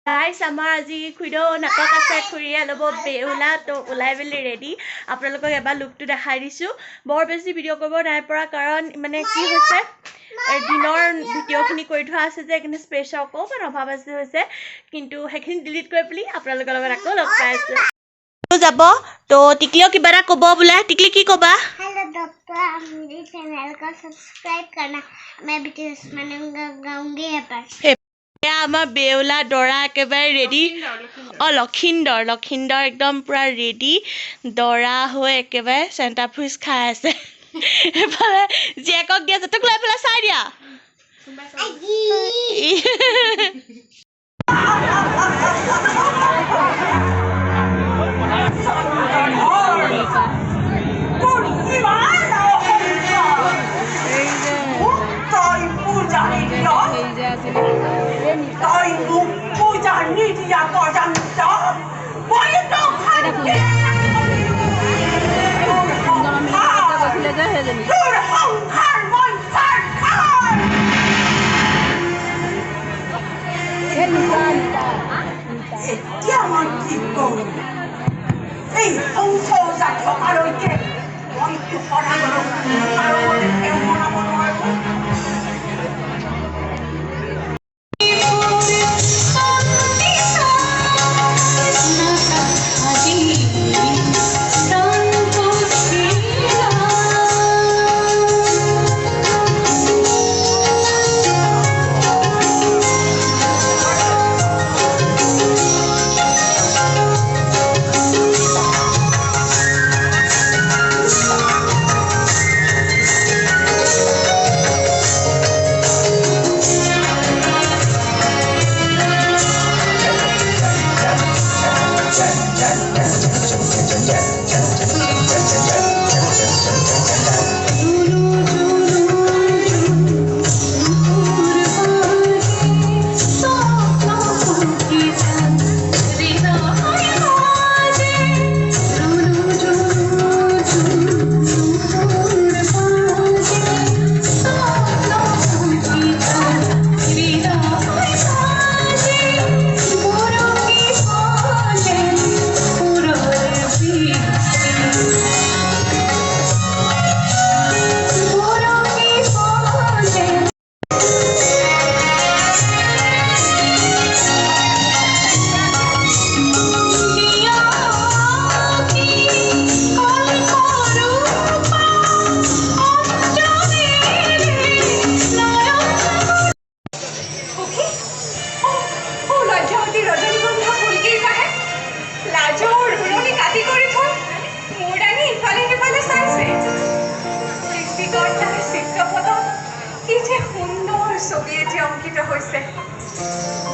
Guys আমাৰ আজি খুইদো নাটক আছে খুৰিয়া লব বেউলা তো ওলাই বেলি ৰেডি আপোনালোকক এবাৰ লুকটো দেখাই দিছো বৰ বেছি ভিডিও কৰিব নাই পৰা কাৰণ মানে কি হৈছে দিনৰ ভিডিওখিনি কৰি থোৱা আছে যে এখিনি স্পেশাল অকমান অভাৱ আছে হৈছে কিন্তু হেখিনি ডিলিট কৰি পেলি আপোনালোকৰ লগত আকৌ লগ পাই আছো যাব তো টিকলিও কিবা এটা কব বুলা টিকলি কি কবা हेलो दोस्तों आप मेरे चैनल को सब्सक्राइब करना मैं वीडियोस में गाऊंगी यहाँ पर আমাৰ বেউলা দৰা একেবাৰে ৰেডি লখিন্দৰ একদম পুৰা ৰেডি দৰা হৈ একেবাৰে সেন্টা ফ্ৰুজ খাই আছে এফালে জেকক দিয়া তোক লৈ পেলাই চাই দিয়া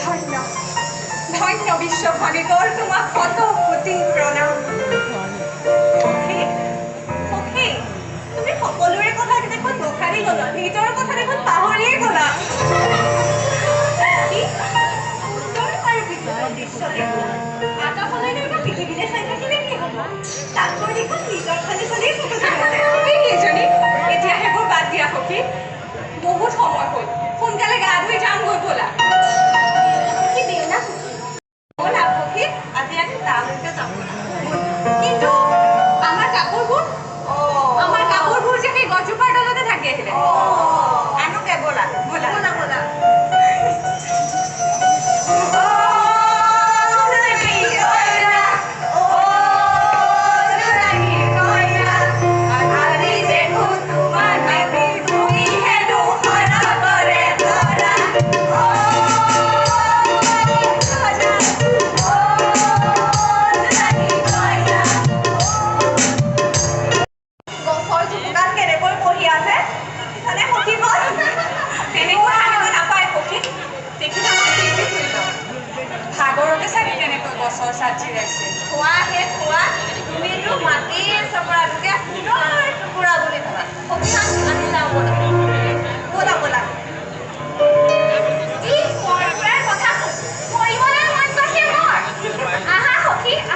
ধন্য বিশ্বখনিকৰ তোমাক কত কোটি প্ৰণাম তুমি সকলোৰে কথা দেখোন মুখাৰি গলা নিজৰ কথা দেখোন পাহৰিয়ে গলা সুন্দৰ আৰু বিচিত্ৰ দৃশ্য দেখোন আকাশলৈ দেখোন পৃথিৱীলৈ চাই থাকিলে কি হ'ব তাতকৈ দেখোন নিজৰ ফালে চলেই ফটো তুলিছে কেইজনী এতিয়া সেইবোৰ বাদ দিয়া সখী বহুত সময় হ'ল সোনকালে গা ধুই যাম গৈ ব'লা কিন্তু আমার কাপড়বোৰ যে সেই গছজোপাৰ তলতে থাকি আহিলে আনুকে বলা বলা বলা বলা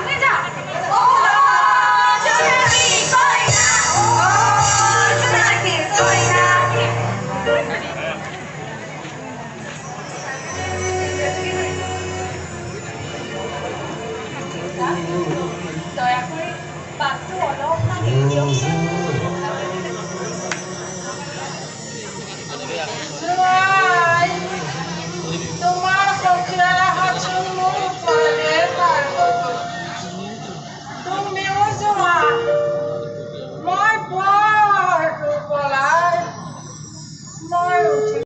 আমি দাদা দয়া কৰি বাটটো অলপমান এৰি দিয়কচোন তোমাৰ সখীয়াৰ হাতচোন মোৰ ওপৰতে পাৰ হৈ গ'ল। তুমিও যোৱা মই বৰ দুৰ্বলাই মই উঠি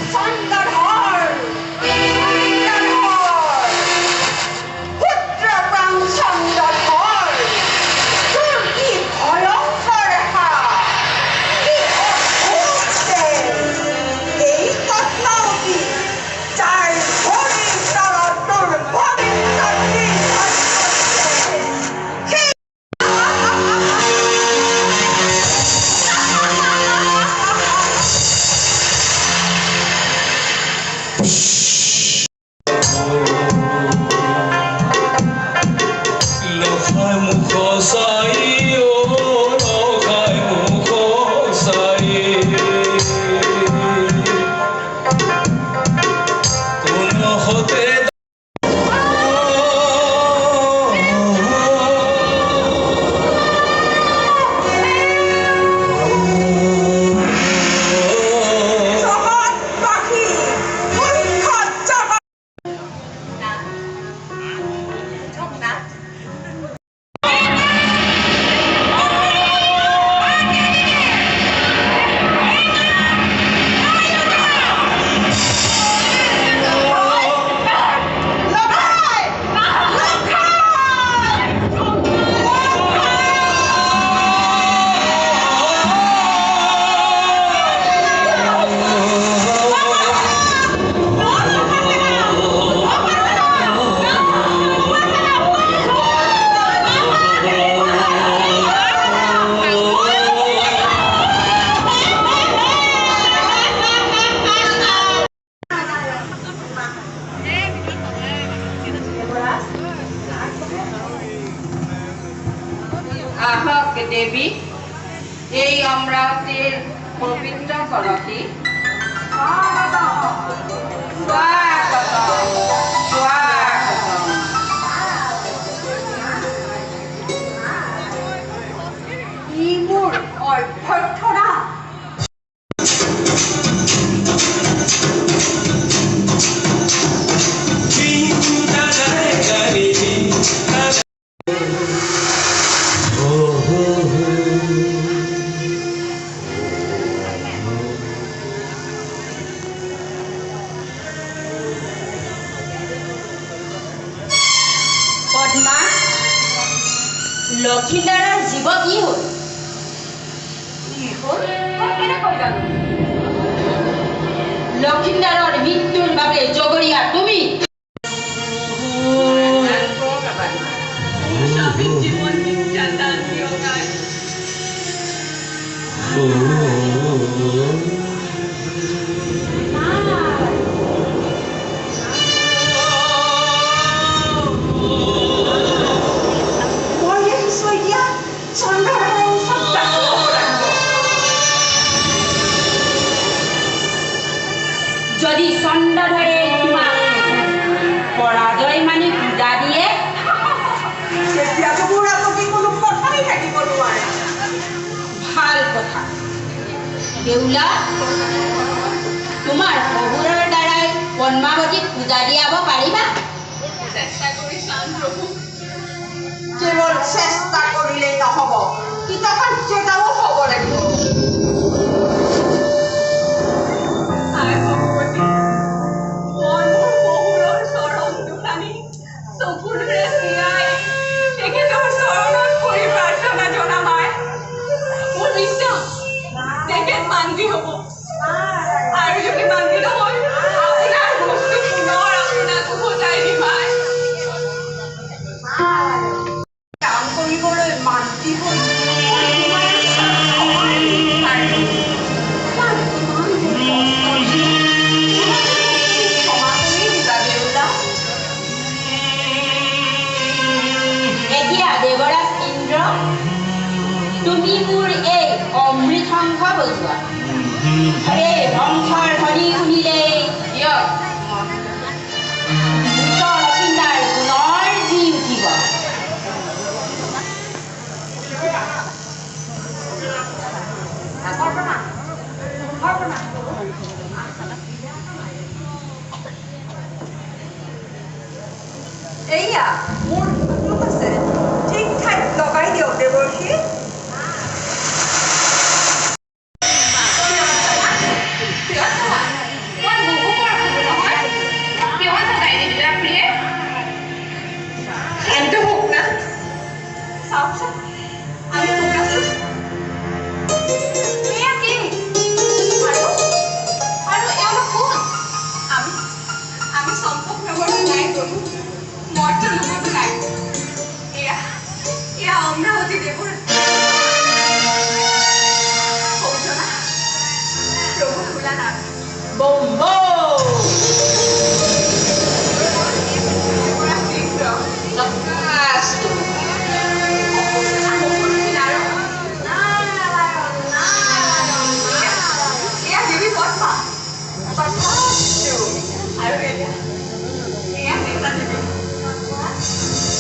চন্দ্ৰধৰ পুত্ৰপ্ৰাণ চন্দ্ৰধৰ তোৰ কি ভয়ংকৰ ৰেখা কি অদ্ভুত দেহ এই পদ্মাৱতী যাৰ ভৰিৰ তলত তোৰ ভৱিষ্যতী সেই লখাই মুখ চাই লখাই মুখ চাই কোন হতে জগতবাসী মুখ্যত জগত আহক দেৱী এই অমৰাৱতীৰ পবিত্ৰ কলসী ই মোৰ অভ্যৰ্থনা পদ্মা লক্ষীদাৰৰ জীৱ কি হ'ল কি হ'ল মই কেনেকৈ জানো লক্ষীদাৰৰ মৃত্যুৰ বাবে জগৰীয়া তুমি মই দেখিছোঁ এতিয়া চন্দ্ৰধৰৰ ওচৰত দাসী হ'ব লাগিব যদি চন্দ্ৰধৰে তোমাক পৰাজয় মানি পূজা দিয়ে তেতিয়াতো মোৰ আপত্তি কোনো কথাই থাকিব নোৱাৰে ভাল কথা দেউলা তোমাৰ শহুৰৰ দ্বাৰাই পদ্মাৱতীক পূজা দিয়াব পাৰিবা কেৱল চেষ্টা কৰিলেই নহ'ব কৃতকাৰ্যতাও হ'ব লাগিব আই ভগৱতী মই মোৰ শহুৰৰ চৰণ দুখানি চকুৰে তিয়াই তেখেতৰ চৰণত পৰি প্ৰাৰ্থনা জনামাই মোৰ বিশ্বাস তেখেত মান্তি হ'ব আৰু যদি মান্তি নহয় আপোনাৰ বস্তু পুনৰ আপোনাক উভতাই দিম আই কাম কৰিবলৈ মান্তি হৈ এতিয়া দেৱৰাজ ইন্দ্ৰ তুমি মোৰ এই অমৃত শংখ বজোৱা এই শংখৰ ধ্বনি শুনিলে দিয়ক লক্ষীদাৰ পুনৰ জি উঠিব এইয়া মোৰ লোক আছে ঠিক ঠাইত লগাই দিয়ক দেৱৰ্ষী মই বম বম তথাস্তু। এয়া দেৱী পদ্মা তথাস্তু। আৰু এয়া নেতা দেৱী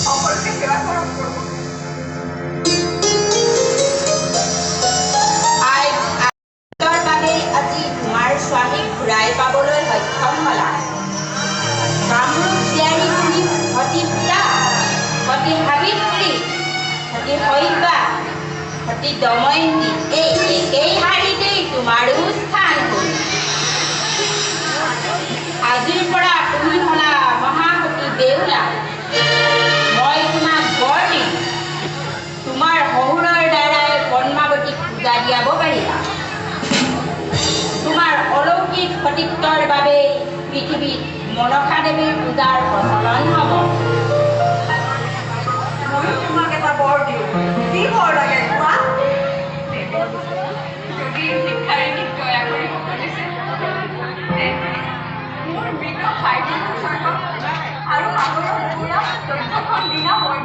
সকলোকে সেৱা কৰক প্ৰভু। আইৰ বাবেই আজি তোমাৰ স্বামীক ঘূৰাই পাবলৈ সক্ষম হ'লা। কামৰূপ জীয়াৰী তুমি সতী সীতা, সতী সাবিত্ৰী, সতী শৈবা, সতী দময়ন্তী, এই একেই শাৰীতেই তোমাৰো স্থান হ'ল। আজিৰ পৰা তুমি হ'লা মহাসতী বেউলা। মই তোমাক বৰ দিম, তোমাৰ শহুৰৰ দ্বাৰাই পদ্মাৱতীক পূজা দিয়াব পাৰিবা। তোমাৰ অলৌকিক সতীত্বৰ বাবে পৃথিৱীত মনসা দেৱীৰ পূজাৰ প্ৰচলন হ'ব। ময়ো তোমাক এটা বৰ দিওঁ। কি বৰ লাগে কোৱা? যদি ভিক্ষাৰীণীক দয়া কৰিব খুজিছে, মোৰ মৃত ভাইটিৰ স্বৰ্গ আৰু সাগৰৰ পুৰা 14খন দিনা মই